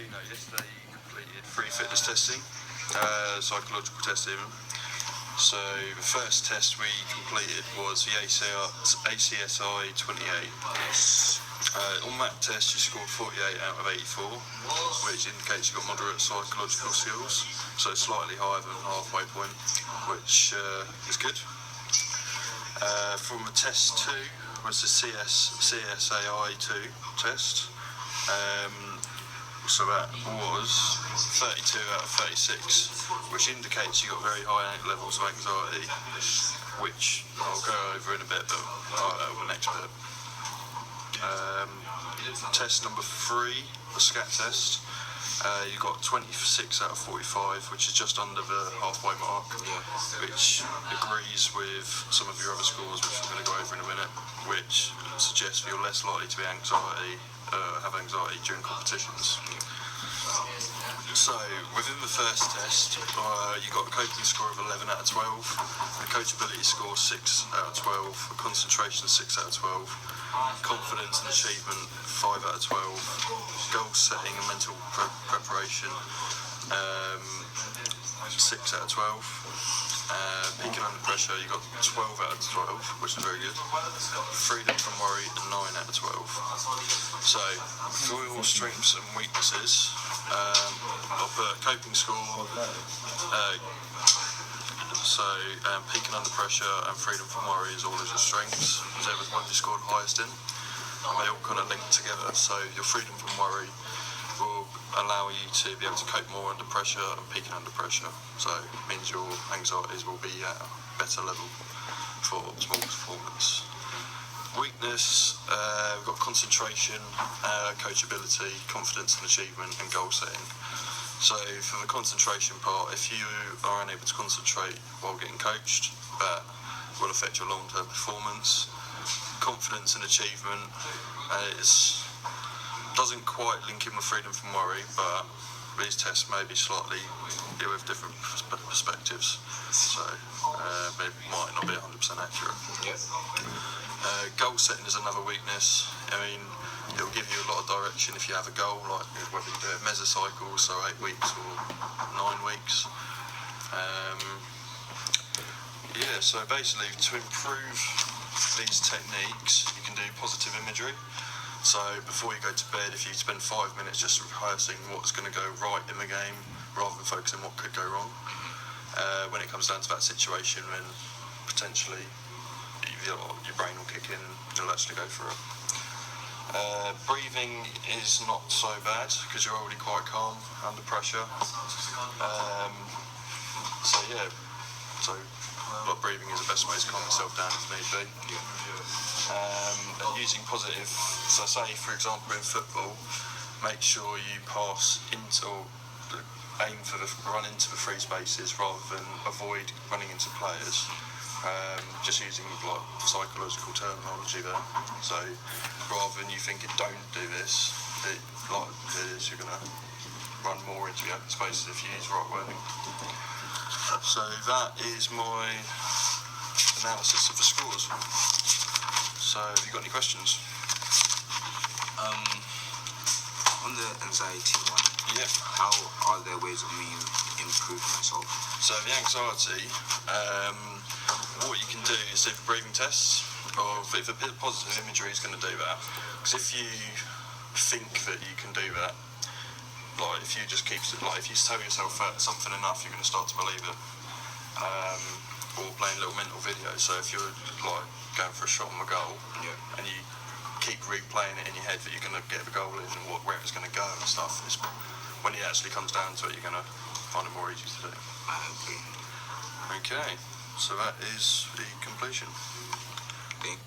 Tino, yesterday you completed free fitness testing, psychological testing. So the first test we completed was the ACSI 28. On that test you scored 48 out of 84, which indicates you got moderate psychological skills, so slightly higher than the halfway point, which is good. From the test 2 was the CSAI 2 test. So that was 32 out of 36, which indicates you got very high levels of anxiety, which I'll go over in a bit, but over the next bit. Test number 3, the SCAT test, you got 26 out of 45, which is just under the halfway mark, which agrees with some of your other scores, which I'm going to go over in a minute, which suggests you're less likely to be have anxiety during competitions. So, within the first test, you got a coping score of 11 out of 12, a coachability score 6 out of 12, a concentration 6 out of 12, confidence and achievement 5 out of 12, goal setting and mental preparation 6 out of 12. Peaking under pressure, you got 12 out of 12, which is very good. Freedom from worry, 9 out of 12. So, for your strengths and weaknesses, I'll put coping score. Peaking under pressure and freedom from worry is all of your strengths. They're the ones you scored highest in, and they all kind of link together. So, your freedom from worry will allow you to be able to cope more under pressure and peaking under pressure. So it means your anxieties will be at a better level for optimal performance. Weakness, we've got concentration, coachability, confidence and achievement, and goal setting. So for the concentration part, if you are unable to concentrate while getting coached, that will affect your long-term performance. Confidence and achievement doesn't quite link in with freedom from worry, but these tests may be slightly deal with different perspectives, so they might not be 100% accurate. Goal setting is another weakness. I mean, it will give you a lot of direction if you have a goal, like whether you do a mesocycle, so 8 weeks or 9 weeks. So basically, to improve these techniques, you can do positive imagery. So before you go to bed, if you spend 5 minutes just rehearsing what's going to go right in the game, rather than focusing on what could go wrong, when it comes down to that situation, then potentially your brain will kick in and you'll actually go for it. Breathing is not so bad because you're already quite calm under pressure. But breathing is the best way to calm yourself down if need be. And using positive, so say for example in football, make sure you pass into or aim for run into the free spaces rather than avoid running into players. Just using like psychological terminology there. So rather than you thinking don't do this, you're going to run more into the open spaces if you use right wording. So that is my analysis of the scores. So have you got any questions? On the anxiety one, how are there ways of me improving myself? So the anxiety, what you can do is do breathing tests, or if a bit of positive imagery is going to do that. Because if you think that you can do that, like if you just keep, like if you tell yourself something enough, you're going to start to believe it. Or playing little mental videos. So if you're like going for a shot on the goal, and you keep replaying it in your head that you're going to get the goal in and where it's going to go and stuff, when it actually comes down to it, you're going to find it more easy to do. I agree. Okay, so that is the completion. Okay.